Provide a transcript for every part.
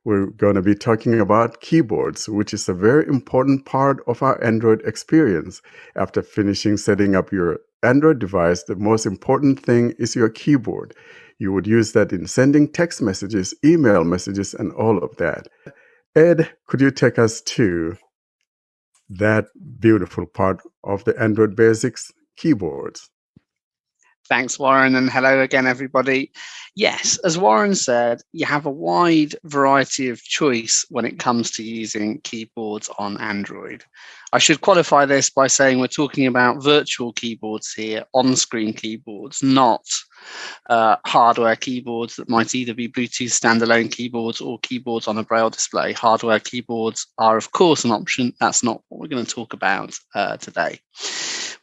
we're going to be talking about keyboards, which is a very important part of our Android experience. After finishing setting up your Android device, the most important thing is your keyboard. You would use that in sending text messages, email messages, and all of that. Ed, could you take us to that beautiful part of the Android Basics keyboards? Thanks, Warren, and hello again, everybody. Yes, as Warren said, you have a wide variety of choice when it comes to using keyboards on Android. I should qualify this by saying we're talking about virtual keyboards here, on-screen keyboards, not hardware keyboards that might either be Bluetooth standalone keyboards or keyboards on a Braille display. Hardware keyboards are, of course, an option. That's not what we're going to talk about today.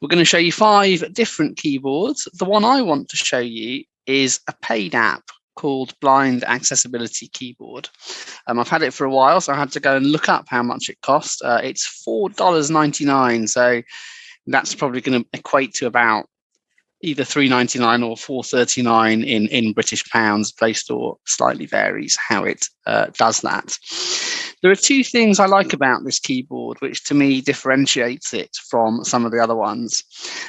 We're going to show you 5 different keyboards. The one I want to show you is a paid app called Blind Accessibility Keyboard. I've had it for a while, so I had to go and look up how much it cost. It's $4.99, so that's probably going to equate to about either $3.99 or $4.39 in British pounds. Play Store slightly varies how it does that. There are 2 things I like about this keyboard, which to me differentiates it from some of the other ones.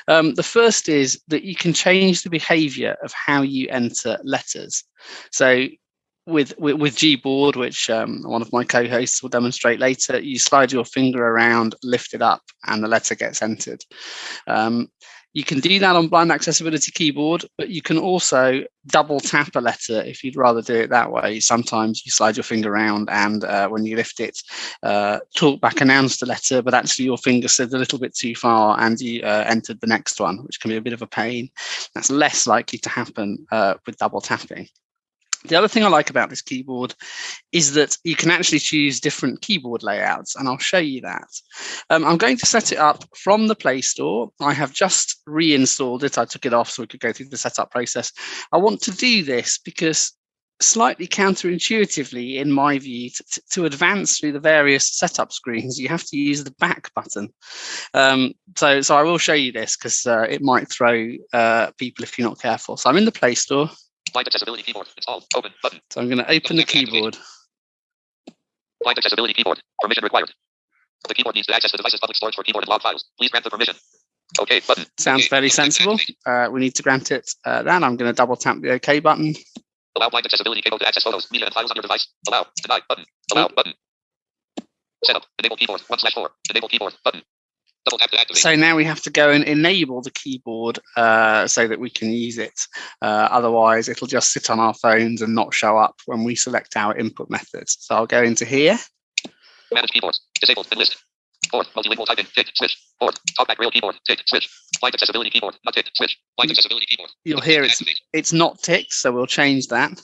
The first is that you can change the behavior of how you enter letters. So with Gboard, which one of my co-hosts will demonstrate later, you slide your finger around, lift it up, and the letter gets entered. You can do that on Blind Accessibility Keyboard, but you can also double tap a letter if you'd rather do it that way. Sometimes you slide your finger around and when you lift it, TalkBack announced the letter, but actually your finger slid a little bit too far and you entered the next one, which can be a bit of a pain. That's less likely to happen with double tapping. The other thing I like about this keyboard is that you can actually choose different keyboard layouts, and I'll show you that. I'm going to set it up from the Play Store. I have just reinstalled it. I took it off so we could go through the setup process. I want to do this because slightly counterintuitively, in my view, to advance through the various setup screens, you have to use the back button. So I will show you this because it might throw people if you're not careful. So I'm in the Play Store. Blind Accessibility Keyboard. Install. Open. Button. So I'm going to open the keyboard. Blind Accessibility Keyboard. Permission required. The keyboard needs to access the device's public storage for keyboard and log files. Please grant the permission. OK button. Sounds fairly sensible. We need to grant it that. I'm going to double tap the OK button. Allow Blind Accessibility Keyboard to access photos, media, and files on your device. Allow. Deny button. Allow button. Setup. Enable keyboard. 1/4. Enable keyboard button. Double tap to activate. So now we have to go and enable the keyboard so that we can use it. Otherwise, it'll just sit on our phones and not show up when we select our input methods. So I'll go into here. Manage keyboards. Disabled and list. Port. Multilingual typing. Tick. Switch. Port. TalkBack Braille keyboard. Tick. Switch. Blind Accessibility Keyboard. Not tick. Switch. Blind Accessibility Keyboard. You'll hear it's not ticked, so we'll change that.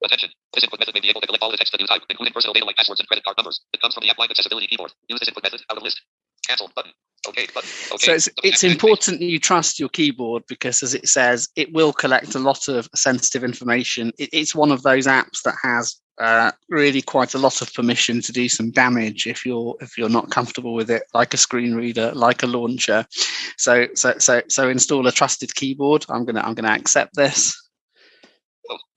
Attention. This input method may be able to collect all the text that you type, including personal data like passwords and credit card numbers. It comes from the app Blind Accessibility Keyboard. Use this input method out of list. Cancel button. OK button. Okay. So it's important that you trust your keyboard because, as it says, it will collect a lot of sensitive information. It's one of those apps that has really quite a lot of permission to do some damage if you're not comfortable with it, like a screen reader, like a launcher. So install a trusted keyboard. I'm gonna accept this.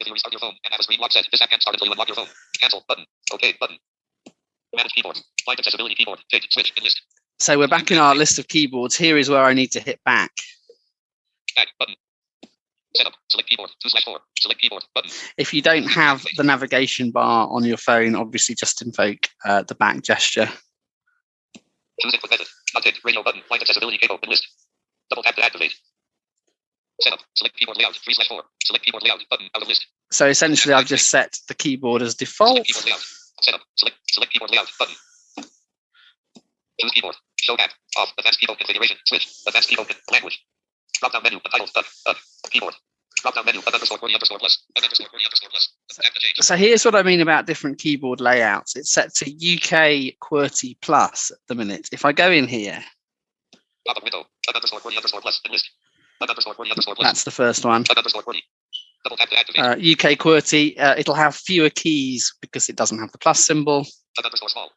If you restart your phone and have a screen lock set, this app can't start until you unlock your phone. Cancel button. OK button. Manage keyboard. Blind Accessibility Keyboard. Tick. Switch. And list. So we're back in our list of keyboards. Here is where I need to hit back. Back button. Setup. Select keyboard. 2/4. Select keyboard button. If you don't have the navigation bar on your phone, obviously just invoke the back gesture. Choose input method. Not tick. Radio button. Blind Accessibility Keyboard and list. Double tap to activate. Setup. Select keyboard layout. 3/4. Select keyboard layout button out of list. So essentially, I've just set the keyboard as default. Select keyboard layout. Setup. Select keyboard layout button. Choose keyboard. Show back. Off. Advanced keyboard configuration. Switch. Advanced keyboard language. Drop down menu. Title. Keyboard. Drop down menu. _QWERTY_plus. _QWERTY_plus. So here's what I mean about different keyboard layouts. It's set to UK QWERTY Plus at the minute. If I go in here, pop up window. _QWERTY_plus. List. _QWERTY_plus. That's the first one. _QWERTY. Double tap to activate. UK QWERTY. It'll have fewer keys because it doesn't have the plus symbol. Small.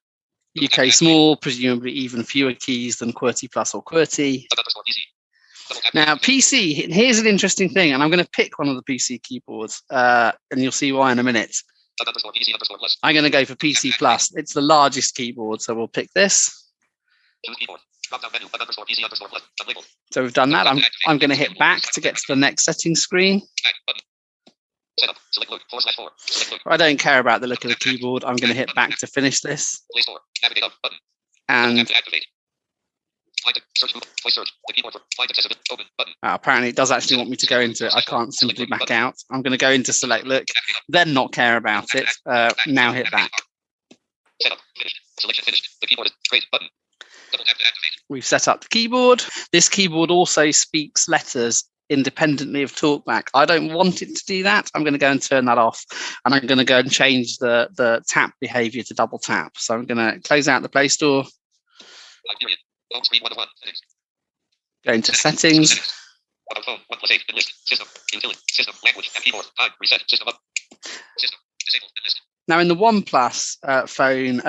UK small, presumably even fewer keys than QWERTY Plus or QWERTY. Now, PC, here's an interesting thing, and I'm going to pick one of the PC keyboards, and you'll see why in a minute. I'm going to go for PC Plus. It's the largest keyboard, so we'll pick this. So we've done that. I'm going to hit back to get to the next settings screen. I don't care about the look of the keyboard. I'm going to hit back to finish this. And apparently it does actually want me to go into it. I can't simply back out. I'm going to go into select look, then not care about it. Now hit back. We've set up the keyboard. This keyboard also speaks letters independently of TalkBack. I don't want it to do that. I'm going to go and turn that off, and I'm going to go and change the tap behavior to double tap. So I'm going to close out the Play Store. Go into settings. Now in the OnePlus phone,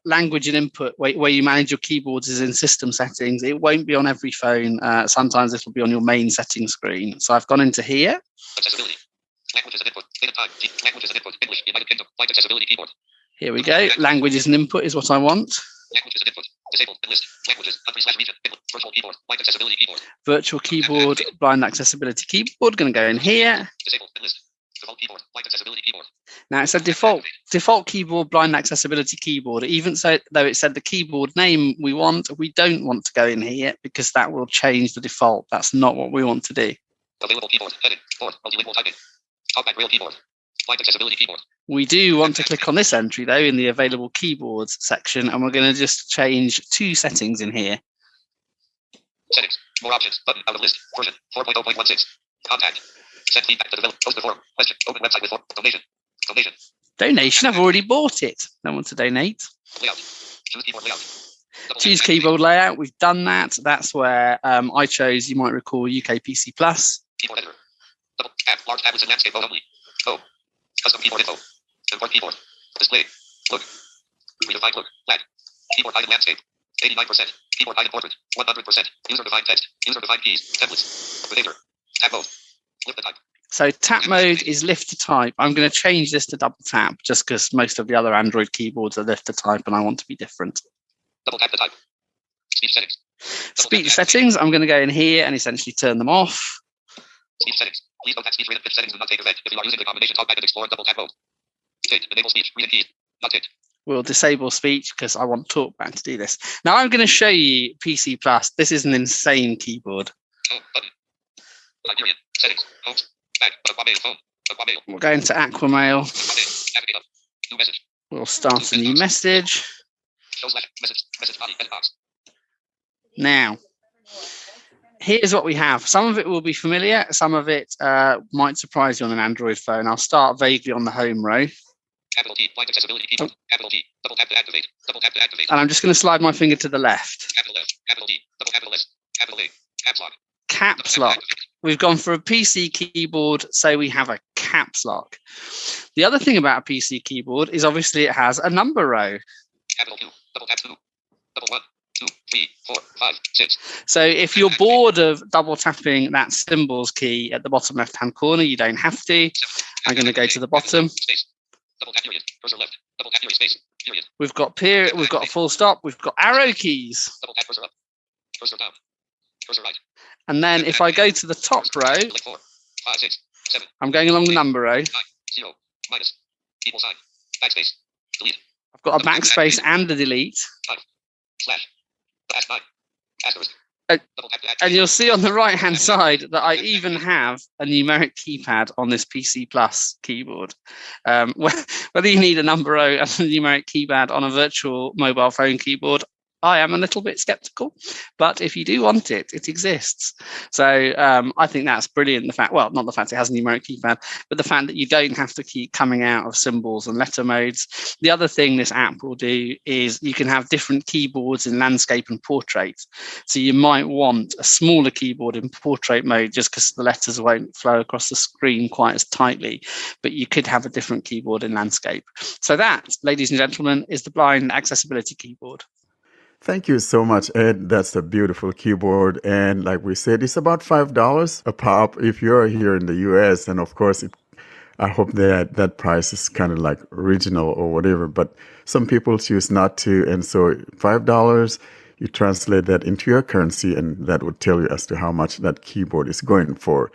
language and input, where you manage your keyboards, is in system settings. It won't be on every phone. Sometimes it will be on your main settings screen. So I've gone into here. Here we go. Language as an input is what I want. Virtual keyboard, blind accessibility keyboard. Going to go in here. Now it's a default keyboard, blind accessibility keyboard. Even so, though it said the keyboard name we don't want to go in here because that will change the default. That's not what we want to do. We do want to click on this entry though in the available keyboards section, and we're going to just change 2 settings in here. Settings, more options, button out of list, version 4.0.16, contact, send feedback to develop, post the forum, question, open website with donation. Donation, I've already bought it. Don't want to donate. Layout, choose keyboard layout. Choose keyboard layout. We've done that. That's where I chose, you might recall, UK PC Plus. Keyboard editor. Double tab, large tab with landscape mode only. Oh, custom keyboard info. Import keyboard. Display. Look. Redefined look. Flat. Keyboard item landscape. 89%. Keyboard item portrait. 100%. User defined text. User defined keys. Templates. Behavior. Tab mode. Lift the type. So tap mode is lift to type. I'm going to change this to double tap just because most of the other Android keyboards are lift to type and I want to be different. Double tap the type. Speech settings. Speech settings, I'm going to go in here and essentially turn them off. Speech settings. Please don't tap speech read. Pitch settings do not take effect if you are using the combination TalkBack and Explorer double tap mode. State. Enable speech. Read keys. Not ticked. We'll disable speech because I want TalkBack to do this. Now I'm going to show you PC Plus. This is an insane keyboard. Oh, button. Liberian. Settings. Home. Back. Aquamail. Phone. Aquamail. We'll go into Aquamail. New message. We'll start a new message. Message body. Box. Now, here's what we have. Some of it will be familiar. Some of it might surprise you on an Android phone. I'll start vaguely on the home row. Capital T, blind accessibility keyboard. Capital T, double tap to activate. Double tap to activate. And I'm just going to slide my finger to the left. Capital F, capital T, double capital S, capital A, caps lock. Caps lock. We've gone for a PC keyboard, so we have a caps lock. The other thing about a PC keyboard is obviously it has a number row. Capital Q, double tap 2, double 1, 2, 3, 4, 5, 6. So if you're bored of double tapping that symbols key at the bottom left-hand corner, you don't have to. I'm going to go to the bottom. Space. Double tap period. Cursor left. Double tap period. Space. Period. We've got period. We've got a full stop. We've got arrow keys. Double tap cursor up. Cursor down. Cursor right. And then if I go to the top row, 4, 5, 6, 7. I'm going along the number row. 9, 0, minus, equal sign, backspace, delete. I've got a backspace and a delete. 5, slash, dash 9, asterisk. And you'll see on the right-hand side that I even have a numeric keypad on this PC Plus keyboard. Whether you need a number row and a numeric keypad on a virtual mobile phone keyboard, I am a little bit skeptical, but if you do want it, it exists. So I think that's brilliant. The fact, well, not the fact it has a numeric keypad, but the fact that you don't have to keep coming out of symbols and letter modes. The other thing this app will do is you can have different keyboards in landscape and portrait. So you might want a smaller keyboard in portrait mode just because the letters won't flow across the screen quite as tightly, but you could have a different keyboard in landscape. So that, ladies and gentlemen, is the blind accessibility keyboard. Thank you so much, Ed. That's a beautiful keyboard. And like we said, it's about $5 a pop if you're here in the US. And of course, I hope that price is kind of like original or whatever, but some people choose not to. And so $5, you translate that into your currency, and that would tell you as to how much that keyboard is going for.